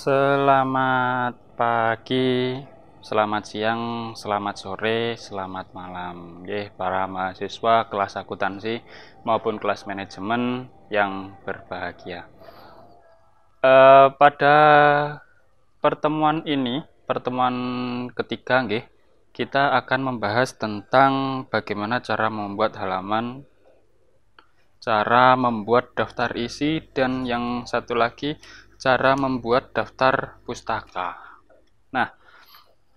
Selamat pagi, selamat siang, selamat sore, selamat malam. Para mahasiswa kelas akuntansi maupun kelas manajemen yang berbahagia. Pada pertemuan ini, pertemuan ketiga, kita akan membahas tentang bagaimana cara membuat halaman, cara membuat daftar isi, dan yang satu lagi cara membuat daftar pustaka. Nah,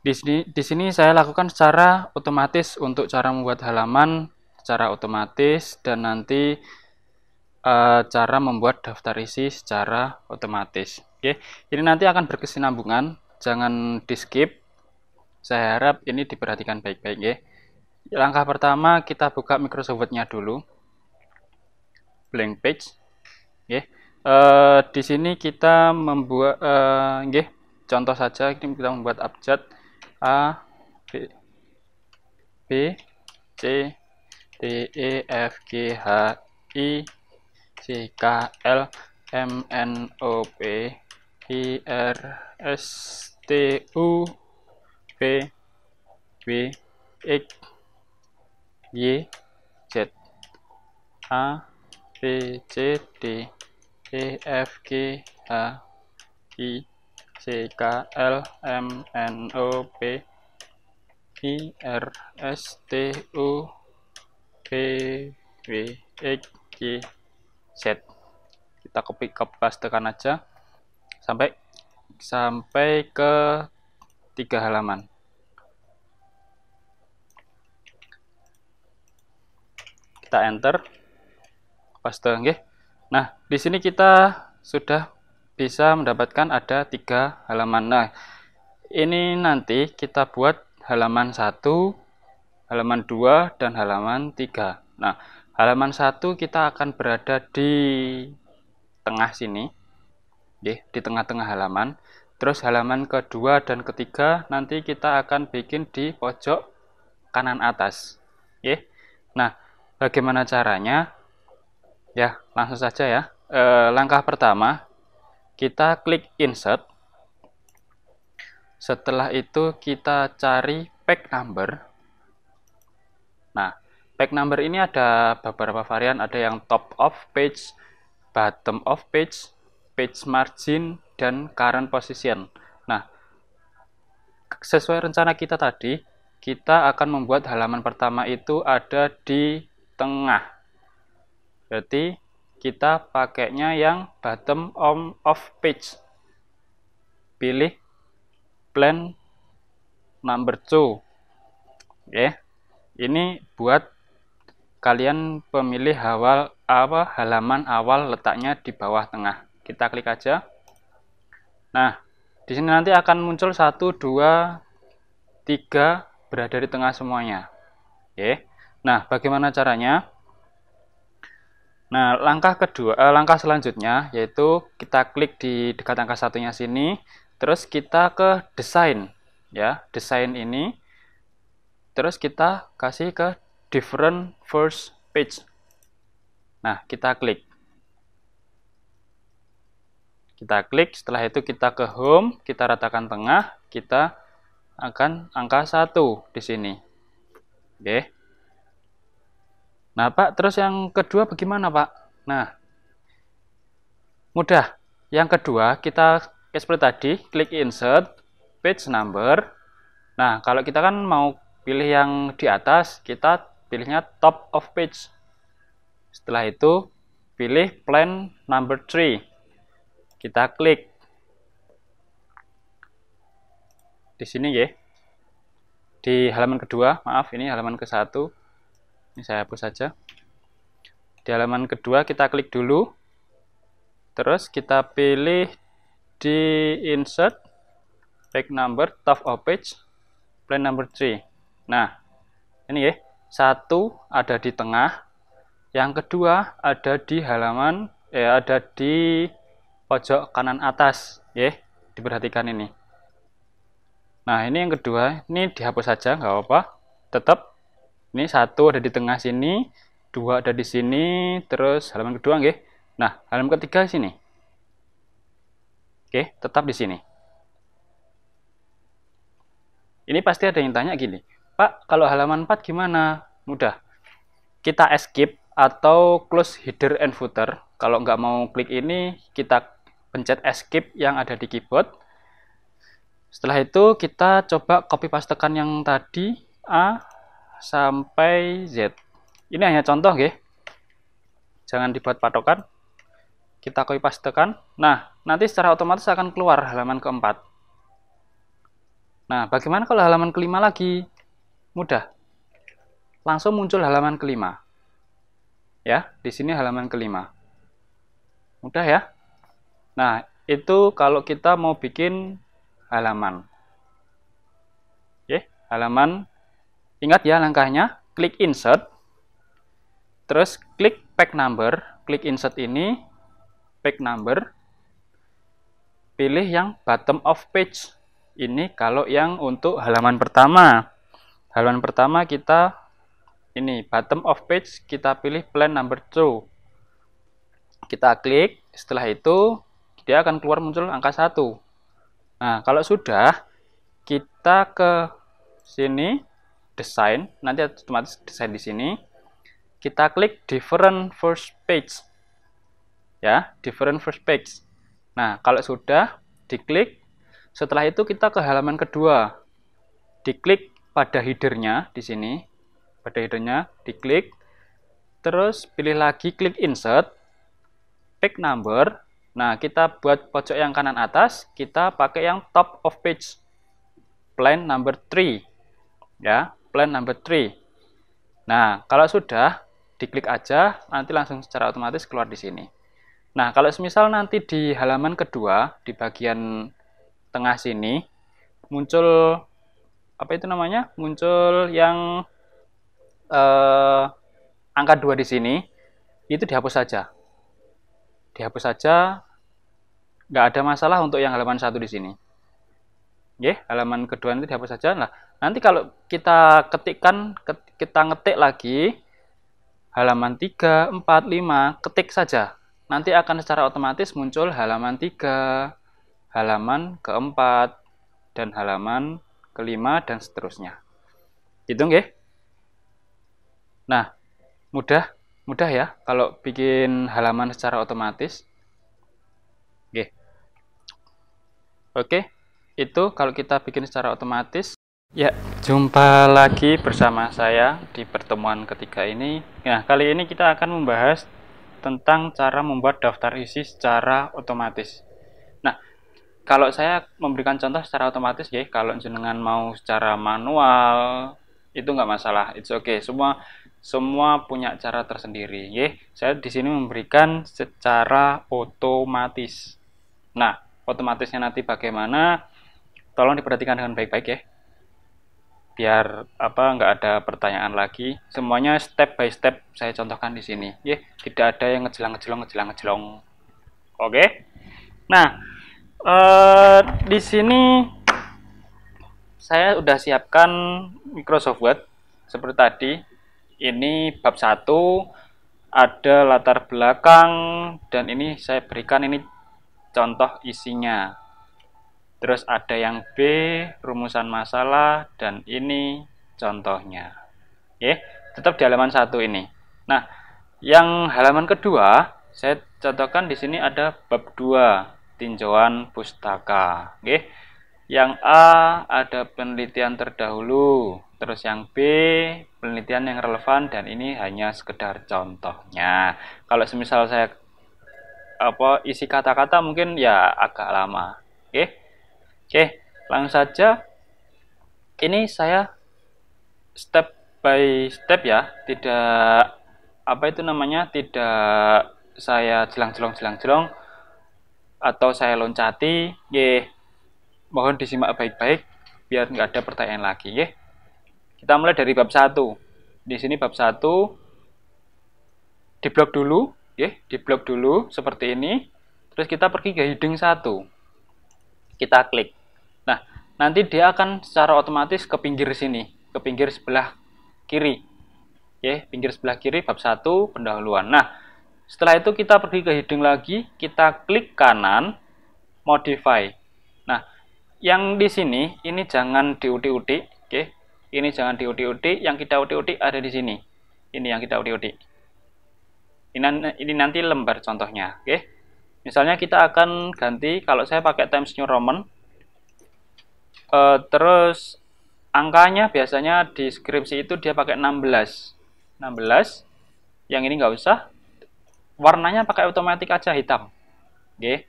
di sini saya lakukan secara otomatis untuk cara membuat halaman secara otomatis, dan nanti cara membuat daftar isi secara otomatis. Oke, ini nanti akan berkesinambungan, jangan di skip. Saya harap ini diperhatikan baik-baik. Langkah pertama, kita buka Microsoft Word-nya dulu, blank page. Di sini kita membuat contoh saja, ini kita membuat abjad A, B, C, D, E, F, G, H, I, C, K, L, M, N, O, P, I, R, S, T, U, V, W, X, Y, Z, A, B, C, D, E, F, G, H, I, C, K, L, M, N, O, P, I, R, S, T, U, V, W, X, Y, Z. Kita copy pastekan aja sampai ke 3 halaman. Kita enter, paste, Nah, di sini kita sudah bisa mendapatkan ada 3 halaman. Nah, ini nanti kita buat halaman 1, halaman 2, dan halaman 3. Nah, halaman 1 kita akan berada di tengah sini, di tengah-tengah halaman. Terus halaman kedua dan ketiga nanti kita akan bikin di pojok kanan atas. Nah, bagaimana caranya? Ya, langsung saja ya. Langkah pertama, kita klik insert. Setelah itu kita cari page number. Nah, page number ini ada beberapa varian, ada yang top of page, bottom of page, page margin, dan current position. Nah, sesuai rencana kita tadi, kita akan membuat halaman pertama itu ada di tengah. Berarti kita pakainya yang bottom of page. Pilih plan number 2. Ini buat kalian pemilih halaman awal letaknya di bawah tengah. Kita klik aja. Nah, di sini nanti akan muncul 1, 2, 3 berada di tengah semuanya. Nah, bagaimana caranya? Nah, langkah selanjutnya yaitu kita klik di dekat angka 1-nya sini, terus kita ke desain, desain ini, terus kita kasih ke different first page. Nah, kita klik, setelah itu kita ke home, kita ratakan tengah, kita akan angka 1 di sini. Nah, Pak, terus yang kedua bagaimana, Pak? Nah, mudah. Yang kedua, kita seperti tadi, klik insert, page number. Nah, kalau kita kan mau pilih yang di atas, kita pilihnya top of page. Setelah itu, pilih plan number 3. Kita klik. Di sini, di halaman kedua, maaf, ini halaman ke-1. Ini saya hapus saja. Di halaman kedua kita klik dulu. Terus kita pilih di insert, page number, top of page, plan number 3. Nah, ini 1 ada di tengah, yang kedua ada di halaman, ada di pojok kanan atas, diperhatikan ini. Nah, ini yang kedua, ini dihapus saja, nggak apa-apa. Tetap ini 1 ada di tengah sini, 2 ada di sini, terus halaman kedua, Nah, halaman ketiga sini. Oke, tetap di sini. Ini pasti ada yang tanya gini, Pak, kalau halaman 4 gimana? Mudah. Kita escape atau close header and footer. Kalau nggak mau klik ini, kita pencet escape yang ada di keyboard. Setelah itu kita coba copy pastekan yang tadi A sampai Z. Ini hanya contoh ya. Jangan dibuat patokan. Kita copy pastekan. Nah, nanti secara otomatis akan keluar halaman keempat. Nah, bagaimana kalau halaman kelima lagi? Mudah. Langsung muncul halaman kelima. Ya, di sini halaman kelima. Mudah ya? Nah, itu kalau kita mau bikin halaman. Oke, halaman. Ingat ya langkahnya, klik insert. Terus klik page number, klik insert ini, page number. Pilih yang bottom of page. Ini kalau yang untuk halaman pertama. Halaman pertama kita ini bottom of page, kita pilih plan number 2. Kita klik, setelah itu dia akan keluar muncul angka 1. Nah, kalau sudah kita ke sini desain, nanti otomatis desain di sini. Kita klik different first page. Ya, different first page. Nah, kalau sudah diklik, setelah itu kita ke halaman kedua. Diklik pada headernya di sini. Pada headernya diklik. Terus pilih lagi klik insert. Page number. Nah, kita buat pojok yang kanan atas, kita pakai yang top of page. Plan number 3. Ya, plan number 3. Nah, kalau sudah diklik aja, nanti langsung secara otomatis keluar di sini. Nah, kalau semisal nanti di halaman kedua, di bagian tengah sini, muncul, apa itu namanya? Muncul yang angka 2 di sini, itu dihapus saja. Dihapus saja, nggak ada masalah untuk yang halaman 1 di sini. Oke, halaman kedua nanti dihapus saja. Nah, nanti kalau kita ketikkan, kita ngetik lagi, halaman 3, 4, 5, ketik saja. Nanti akan secara otomatis muncul halaman 3, halaman keempat, dan halaman kelima, dan seterusnya. Gitu nggih? Nah, mudah ya kalau bikin halaman secara otomatis. Oke, itu kalau kita bikin secara otomatis. Ya, jumpa lagi bersama saya di pertemuan ketiga ini. Nah, kali ini kita akan membahas tentang cara membuat daftar isi secara otomatis. Nah, kalau saya memberikan contoh secara otomatis ya, kalau jenengan mau secara manual itu nggak masalah, it's okay. Semua punya cara tersendiri, ya. Saya di sini memberikan secara otomatis. Nah, otomatisnya nanti bagaimana? Tolong diperhatikan dengan baik-baik ya. Biar nggak ada pertanyaan lagi. Semuanya step by step saya contohkan di sini, ya. Tidak ada yang ngejelang. Oke. Nah, di sini saya udah siapkan Microsoft Word seperti tadi. Ini bab 1, ada latar belakang, dan ini saya berikan ini contoh isinya. Terus ada yang B, rumusan masalah, dan ini contohnya. Oke, tetap di halaman 1 ini. Nah, yang halaman kedua, saya contohkan di sini ada bab 2, tinjauan pustaka. Oke. Yang A ada penelitian terdahulu, terus yang B penelitian yang relevan, dan ini hanya sekedar contohnya. Kalau semisal saya isi kata-kata mungkin ya agak lama. Oke, langsung saja. Ini saya step by step ya, tidak tidak saya jelang-jelong atau saya loncati. Mohon disimak baik-baik biar nggak ada pertanyaan lagi ya. Kita mulai dari bab 1. Di sini bab 1 diblok dulu, diblok dulu seperti ini. Terus kita pergi ke heading 1. Kita klik. Nah, nanti dia akan secara otomatis ke pinggir sini, ke pinggir sebelah kiri. Pinggir sebelah kiri bab 1 pendahuluan. Nah, setelah itu kita pergi ke heading lagi, kita klik kanan, modify. Nah, yang di sini ini jangan diutik-utik, oke? Ini jangan diutik-utik, yang kita utik-utik ada di sini. Ini yang kita utik-utik. Ini nanti lembar contohnya, oke? Misalnya kita akan ganti, kalau saya pakai Times New Roman, terus angkanya biasanya di skripsi itu dia pakai 16. Yang ini nggak usah. Warnanya pakai otomatis aja hitam. Oke.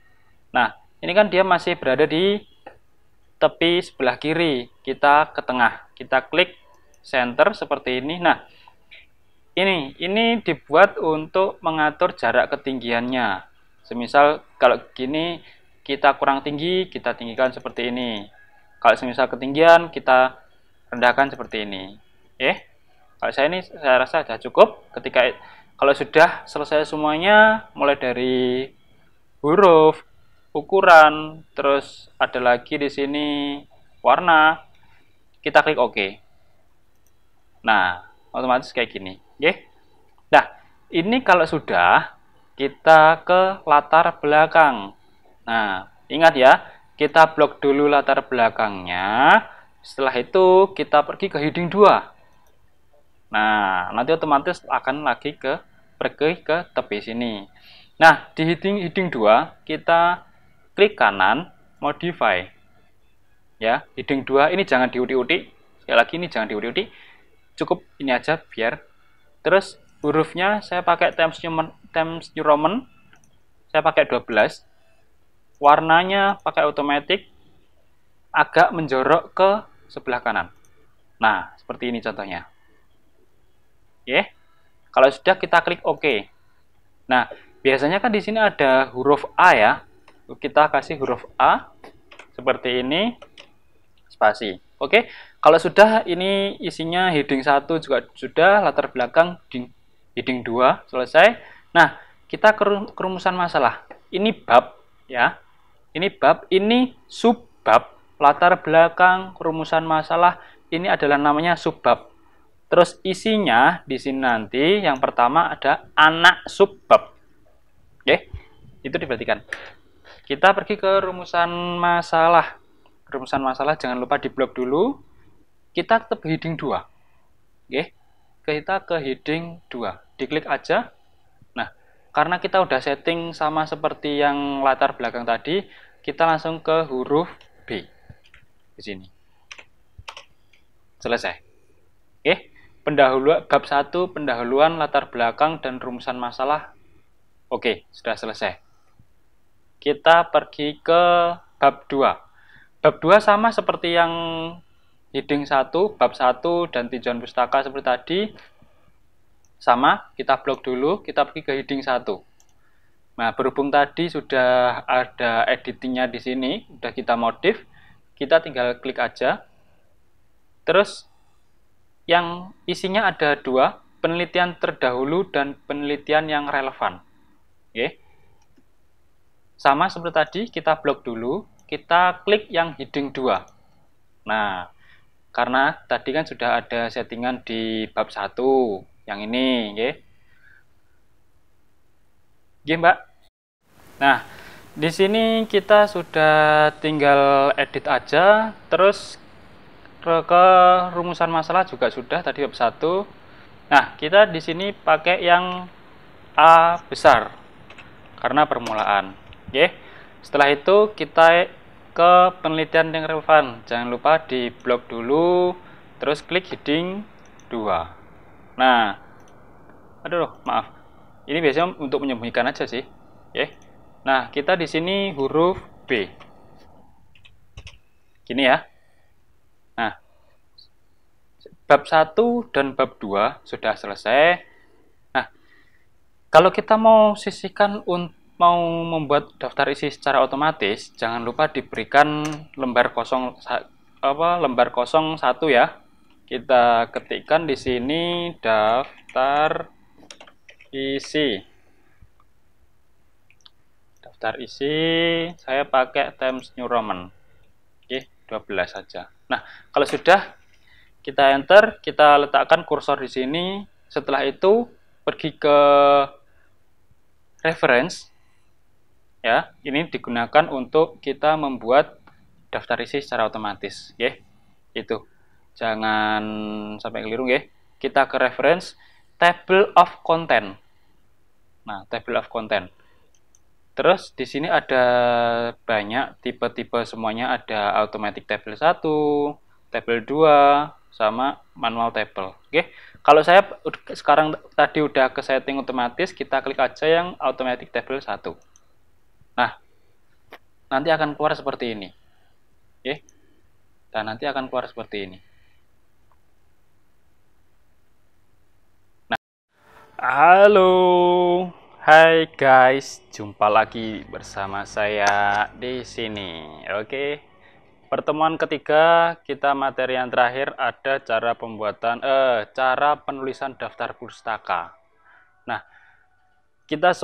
Nah, ini kan dia masih berada di tepi sebelah kiri. Kita ke tengah. Kita klik center seperti ini. Nah, ini dibuat untuk mengatur jarak ketinggiannya. Semisal kalau gini kita kurang tinggi, kita tinggikan seperti ini. Kalau semisal ketinggian, kita rendahkan seperti ini. Kalau saya rasa sudah cukup. Kalau sudah selesai semuanya, mulai dari huruf, ukuran, terus ada lagi di sini warna, kita klik OK. Nah, otomatis kayak gini. Nah, ini kalau sudah, kita ke latar belakang. Nah, ingat ya, kita blok dulu latar belakangnya. Setelah itu, kita pergi ke heading 2. Nah, nanti otomatis akan lagi pergi ke tepi sini. Nah, di heading 2, kita klik kanan, modify. Ya, heading 2 ini jangan diutik-utik. Sekali lagi ini jangan diutik-utik. Cukup ini aja biar. Terus hurufnya saya pakai Times New Roman. Saya pakai 12. Warnanya pakai otomatis. Agak menjorok ke sebelah kanan. Nah, seperti ini contohnya. Kalau sudah, kita klik OK. Nah, biasanya kan di sini ada huruf A ya. Kita kasih huruf A seperti ini, spasi. Oke. Kalau sudah, ini isinya heading 1 juga sudah, latar belakang heading 2 selesai. Nah, kita ke rumusan masalah. Ini bab ya. Ini bab, ini subbab. Latar belakang, rumusan masalah, ini adalah namanya subbab. Terus isinya di sini nanti yang pertama ada anak subbab. Itu diperhatikan. Kita pergi ke rumusan masalah. Rumusan masalah jangan lupa diblok dulu. Kita tetap heading 2. Kita ke heading 2. Diklik aja. Nah, karena kita udah setting sama seperti yang latar belakang tadi, kita langsung ke huruf B. Di sini. Selesai. Pendahuluan bab 1, pendahuluan, latar belakang dan rumusan masalah. Oke, sudah selesai. Kita pergi ke bab 2. Bab 2 sama seperti yang heading 1, bab 1 dan tinjauan pustaka seperti tadi. Sama, kita blok dulu, kita pergi ke heading 1. Nah, berhubung tadi sudah ada editingnya di sini, sudah kita modif, kita tinggal klik aja. Terus yang isinya ada 2, penelitian terdahulu dan penelitian yang relevan. Sama seperti tadi, kita blok dulu, kita klik yang heading 2. Nah, karena tadi kan sudah ada settingan di bab 1, yang ini, Mbak. Nah, di sini kita sudah tinggal edit aja, terus ke rumusan masalah juga sudah tadi bab 1. Nah, kita di sini pakai yang A besar karena permulaan. Setelah itu kita ke penelitian yang relevan. Jangan lupa di blok dulu, terus klik heading 2. Nah, aduh, maaf. Ini biasanya untuk menyembunyikan aja sih. Nah, kita di sini huruf B. Gini ya. Nah, bab 1 dan bab 2 sudah selesai. Nah, kalau kita mau sisihkan mau membuat daftar isi secara otomatis, jangan lupa diberikan lembar kosong 1 ya. Kita ketikkan di sini daftar isi. Daftar isi saya pakai Times New Roman. 12 saja. Nah, kalau sudah kita enter, kita letakkan kursor di sini. Setelah itu pergi ke reference. Ya, ini digunakan untuk kita membuat daftar isi secara otomatis, ya. Itu. Jangan sampai keliru, ya. Kita ke reference table of content. Nah, table of content. Terus di sini ada banyak tipe-tipe, semuanya ada automatic table 1, table 2, sama manual table. Oke. Kalau saya sekarang tadi udah ke setting otomatis, kita klik aja yang automatic table 1. Nah, nanti akan keluar seperti ini. Oke. Dan nanti akan keluar seperti ini. Nah, halo. Hai guys, jumpa lagi bersama saya di sini. Oke. Pertemuan ketiga, kita materi yang terakhir ada cara penulisan daftar pustaka. Nah, kita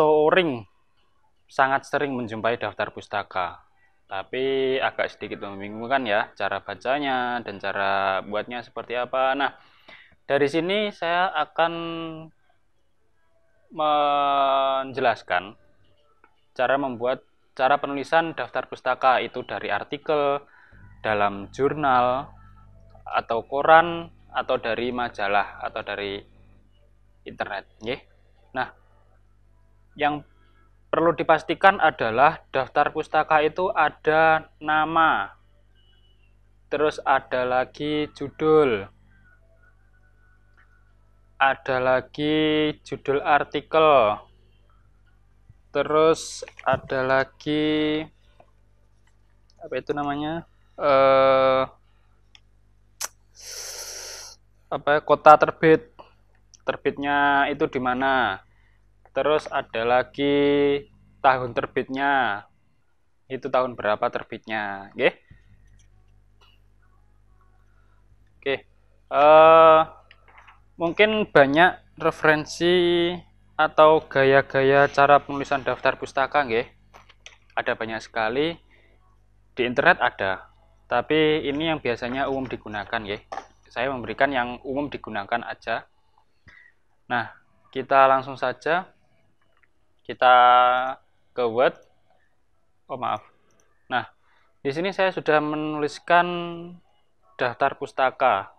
sangat sering menjumpai daftar pustaka. Tapi agak sedikit membingungkan ya cara bacanya dan cara buatnya seperti apa. Nah, dari sini saya akan menjelaskan cara penulisan daftar pustaka itu dari artikel, dalam jurnal, atau koran, atau dari majalah, atau dari internet. Nah, yang perlu dipastikan adalah daftar pustaka itu ada nama, terus ada lagi judul, ada lagi judul artikel, terus ada lagi apa itu namanya, kota terbitnya itu di mana, terus ada lagi tahun terbitnya, itu tahun berapa terbitnya. Oke. Mungkin banyak referensi atau gaya-gaya cara penulisan daftar pustaka, ada banyak sekali di internet ada, tapi ini yang biasanya umum digunakan, saya memberikan yang umum digunakan aja. Nah, kita langsung saja kita ke Word. Nah, di sini saya sudah menuliskan daftar pustaka.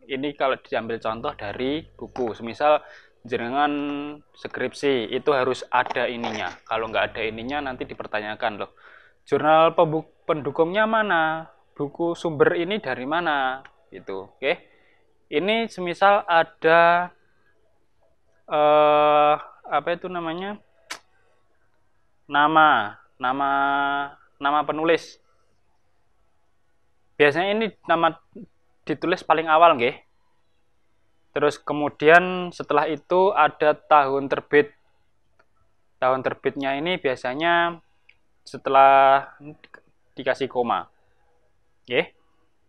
Ini kalau diambil contoh dari buku, semisal jenengan skripsi itu harus ada ininya. Kalau nggak ada ininya nanti dipertanyakan, loh, jurnal pendukungnya mana, buku sumber ini dari mana, gitu. Oke. Ini semisal ada apa itu namanya, nama penulis. Biasanya ini nama ditulis paling awal, terus kemudian setelah itu ada tahun terbit. Tahun terbitnya ini biasanya setelah dikasih koma,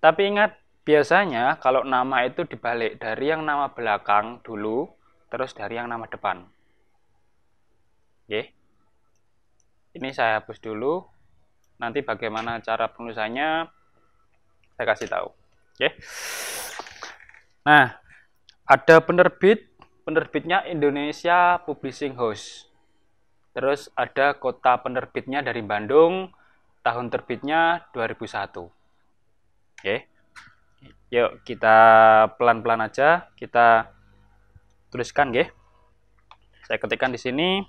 tapi ingat, biasanya kalau nama itu dibalik, dari yang nama belakang dulu terus dari yang nama depan. Ini saya hapus dulu, nanti bagaimana cara penulisannya saya kasih tahu. Nah, ada penerbitnya Indonesia Publishing House. Terus ada kota penerbitnya dari Bandung, tahun terbitnya 2001. Yuk kita pelan-pelan aja kita tuliskan, Saya ketikkan di sini.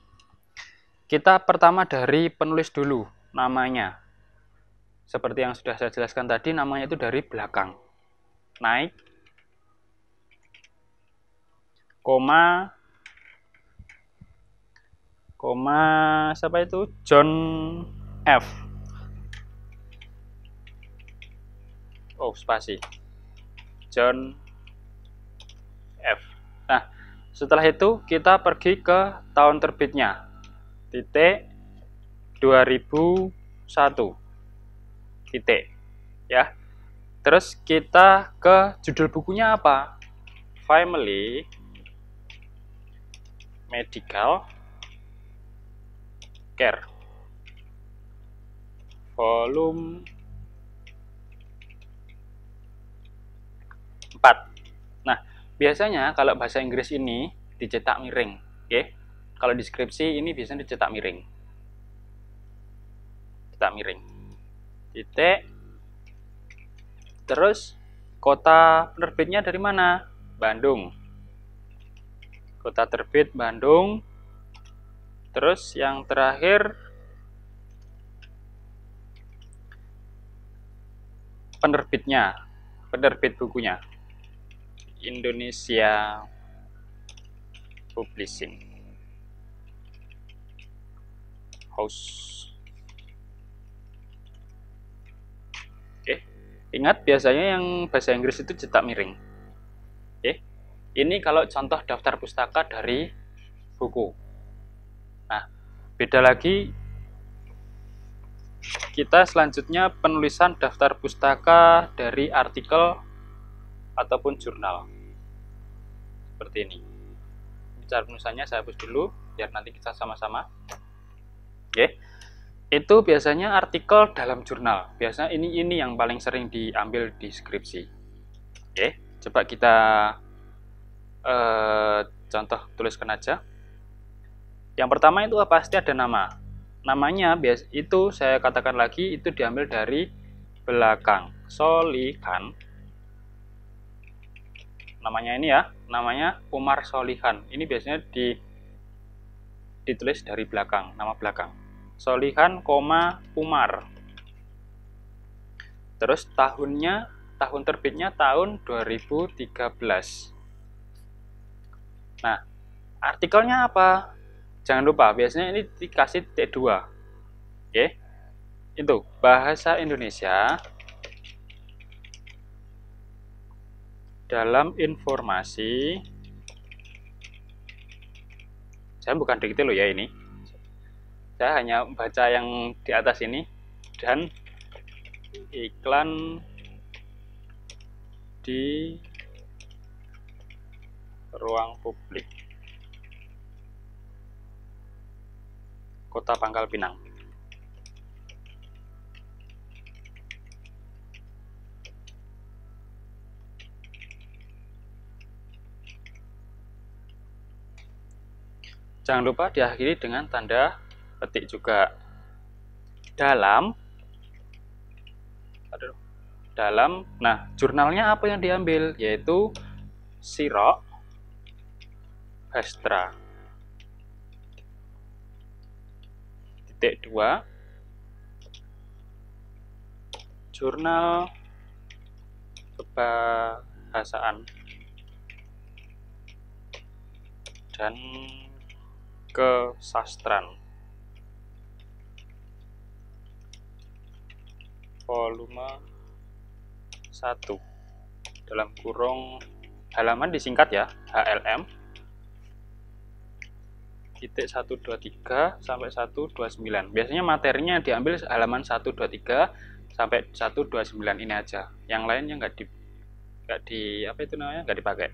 Kita pertama dari penulis dulu, namanya. Seperti yang sudah saya jelaskan tadi, namanya itu dari belakang. Naik, koma, siapa itu? John F. Spasi. John F. Nah, setelah itu kita pergi ke tahun terbitnya. Titik 2001. Titik. Ya. Terus kita ke judul bukunya apa? Family Medical Care. Volume 4. Nah, biasanya kalau bahasa Inggris ini dicetak miring, Kalau deskripsi ini biasanya dicetak miring. cetak miring. Titik. Terus kota penerbitnya dari mana? Bandung. Kota terbit Bandung. Terus yang terakhir penerbitnya, penerbit bukunya, Indonesia Publishing House. Oke, ingat biasanya yang bahasa Inggris itu cetak miring. Oke, ini kalau contoh daftar pustaka dari buku. Nah, beda lagi kita selanjutnya penulisan daftar pustaka dari artikel ataupun jurnal. Seperti ini. Cara penulisannya saya hapus dulu biar nanti kita sama-sama. Oke. Itu biasanya artikel dalam jurnal. Biasanya ini yang paling sering diambil di skripsi. Oke, coba kita contoh tuliskan aja. Yang pertama itu pasti ada nama. Namanya itu saya katakan lagi itu diambil dari belakang. Solihan. Namanya ini ya, namanya Umar Solihan. Ini biasanya ditulis dari belakang, nama belakang. Solihan, Umar. Terus tahun terbitnya tahun 2013. Nah, artikelnya apa? Jangan lupa, biasanya ini dikasih T2. Oke. Itu bahasa Indonesia dalam informasi. Saya bukan dikte loh ya ini. Saya hanya baca yang di atas ini dan iklan di ruang publik Kota Pangkal Pinang. Jangan lupa diakhiri dengan tanda petik juga. Dalam. Nah, jurnalnya apa yang diambil? Yaitu Sirok Bastra. Titik 2. Jurnal Kebahasaan dan Kesastraan. Volume 1. Dalam kurung halaman disingkat ya, HLM. Titik 123 sampai 129. Biasanya materinya diambil halaman 123 sampai 129 ini aja. Yang lainnya nggak dipakai.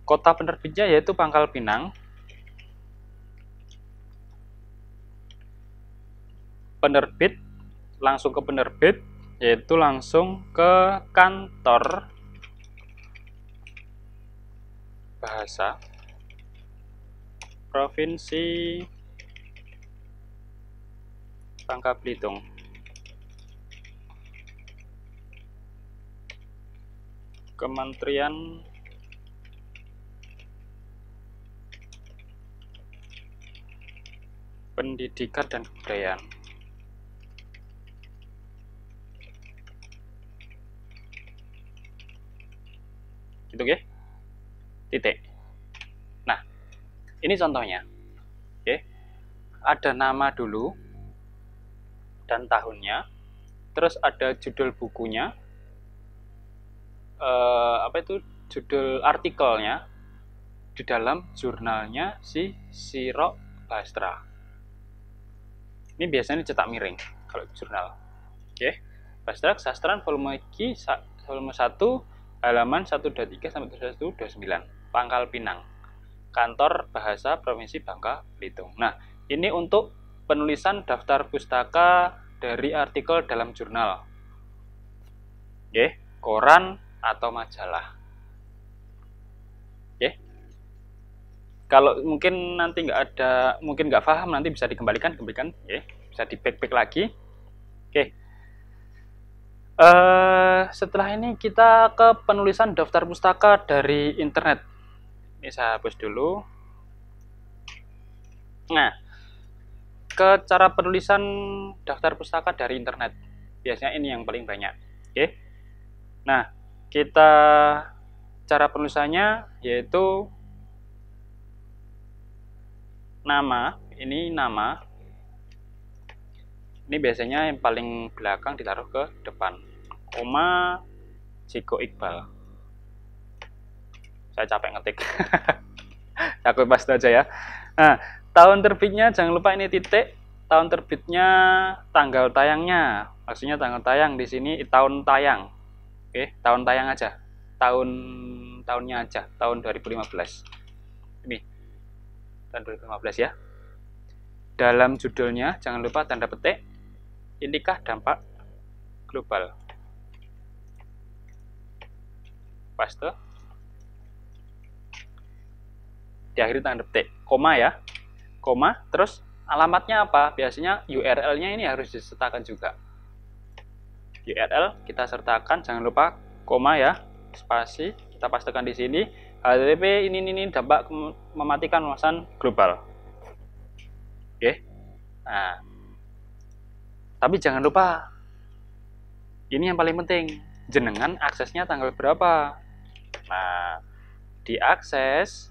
Kota penerbitnya yaitu Pangkal Pinang. Penerbit langsung ke penerbit, yaitu langsung ke kantor bahasa Provinsi Bangka Belitung. Kementerian Pendidikan dan Kebudayaan. Gitu ya. Titik. Nah, ini contohnya. Oke. Ada nama dulu dan tahunnya. Terus ada judul bukunya. Judul artikelnya di dalam jurnalnya si Sirok Bastra. Ini biasanya cetak miring kalau jurnal. Oke. Bastra Kesastraan volume 1 halaman 123 sampai 129. Pangkal Pinang. Kantor Bahasa Provinsi Bangka Belitung. Nah, ini untuk penulisan daftar pustaka dari artikel dalam jurnal. Oke, koran atau majalah. Oke. Kalau mungkin nanti nggak paham, nanti bisa dikembalikan, oke, bisa di back lagi. Oke. Setelah ini kita ke penulisan daftar pustaka dari internet. Ini saya hapus dulu. Nah, ke cara penulisan daftar pustaka dari internet. Biasanya ini yang paling banyak. Oke. Nah, kita cara penulisannya yaitu nama. Ini nama. Ini biasanya yang paling belakang ditaruh ke depan. Koma Jiko Iqbal. Saya capek ngetik. Aku paste aja ya. Nah, tahun terbitnya jangan lupa ini titik. Tahun terbitnya, tanggal tayangnya. Maksudnya tanggal tayang di sini tahun tayang. Oke, tahun tayang aja. Tahunnya aja, tahun 2015. Ini. Tahun 2015 ya. Dalam judulnya jangan lupa tanda petik. Inikah dampak global? Paste. Di akhir tanda petik, koma ya. Koma, terus alamatnya apa? Biasanya URL-nya ini harus disertakan juga. URL kita sertakan, jangan lupa koma ya, spasi, kita pastikan di sini. HTTP ini dampak mematikan luasan global. Oke. Nah, tapi jangan lupa, ini yang paling penting, jenengan aksesnya tanggal berapa. Nah, diakses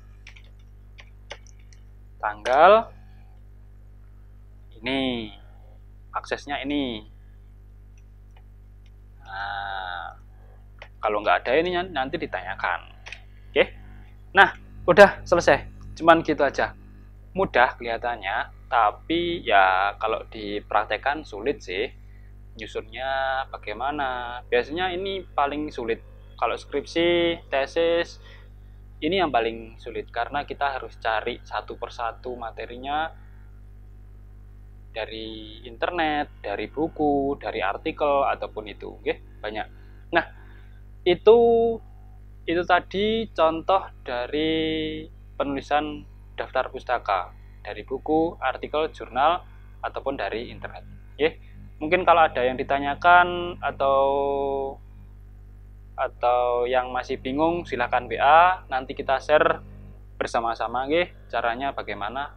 tanggal ini, aksesnya ini. Nah, kalau nggak ada ini nanti ditanyakan. Oke. Nah, udah selesai. Cuman gitu aja. Mudah kelihatannya, tapi ya kalau dipraktekkan sulit sih. Nyusunnya bagaimana? Biasanya ini paling sulit. Kalau skripsi, tesis, ini yang paling sulit karena kita harus cari satu persatu materinya dari internet, dari buku, dari artikel ataupun itu, oke? Banyak. Nah, itu tadi contoh dari penulisan daftar pustaka dari buku, artikel, jurnal ataupun dari internet. Oke? Mungkin kalau ada yang ditanyakan atau yang masih bingung silahkan WA, nanti kita share bersama-sama caranya bagaimana